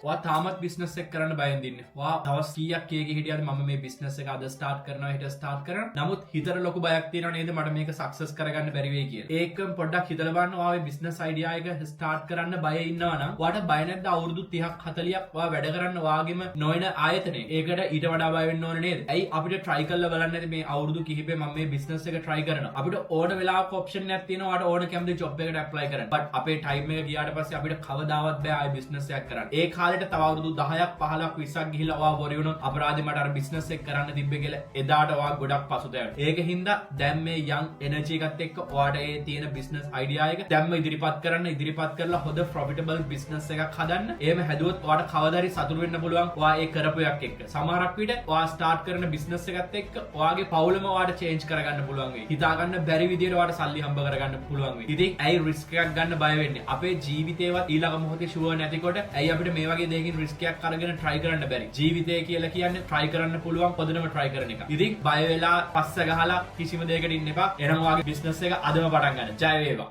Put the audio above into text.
ඔයා තාමත් බිස්නස් එක කරන්න බයෙන් දින්නේ. ඔයා දවස් කීයක් කීයක හිටියද මම මේ බිස්නස් එක අද ස්ටාර්ට් කරනවා හෙට ස්ටාර්ට් කරනවා. නමුත් හිතට ලොකු බයක් තියෙනව නේද මට මේක සක්සස් කරගන්න බැරි වෙයි කියලා. ඒකම පොඩ්ඩක් හිතලා බලන්න ඔයා මේ බිස්නස් අයිඩියා එක ස්ටාර්ට් කරන්න බය ඉන්නවා නම් ඔයාට බය නැද්ද අවුරුදු 30ක් 40ක් ඔයා වැඩ කරන්න ඔයාගෙම නොවන ආයතනේ. ඒකට ඊට වඩා බය වෙන්න ඕනේ නේද? ඇයි අපිට try කරලා බලන්න නැති මේ අවුරුදු කිහිපේ මම මේ බිස්නස් එක try කරනවා. අපිට ඕන වෙලාවක ඔප්ෂන් එකක් තියෙනවා ඔයාට ඕන කැමති ජොබ් එකකට apply කරන්න. but අපේ time එක ගියාට පස්සේ අපිට කවදාවත් බෑ ආයි බිස්නස් එකක් කරන්න. ඒ කාලෙට තව අවුරුදු 10ක් 15ක් 20ක් ගිහිල්ලා ඔයා worry වුණොත් අපරාධේ මට අර බිස්නස් එක කරන්න තිබ්බේ කියලා එදාට ඔයා ගොඩක් පසුතැවෙනවා. ඒක හින්දා දැන් මේ young energy එකත් එක්ක ඔයාට ඒ තියෙන බිස්නස් අයිඩියා එක දැන්ම ඉදිරිපත් කරන්න ඉදිරිපත් කරලා හොඳ profitable business එකක් හදන්න. එහෙම හැදුවොත් ඔයාට කවදා හරි සතුටු වෙන්න පුළුවන් ඔයා ඒ කරපු එකක් එක්ක. සමහරක් විට ඔයා ස්ටාර්ට් කරන බිස්නස් එකත් එක්ක ඔයාගේ පවුලම ඔයාට චේන්ජ් කරගන්න පුළුවන් වෙයි. හිතා ගන්න බැරි විදියට ඔයාට සල්ලි හම්බ කරගන්න පුළුවන් වෙයි. ඉතින් ඇයි රිස්ක් එකක් ගන්න බය වෙන්නේ? අපේ ජීවිතේවත් ඊළඟ මොහොතේ ෂුවර් නැතිකොට ඇයි අපිට මේ වගේ දෙයකින් රිස්ක් එකක් අරගෙන try කරන්න බැරි? ජීවිතය කියලා කියන්නේ try කරන්න පුළුවන් පොදනම try කරන එක. ඉතින් බය වෙලා පස්ස ගහලා කිසිම දෙයකට ඉන්න එපා. එනම ඔයාගේ බිස්නස් එක අදම පටන් ගන්න. ජය වේවා.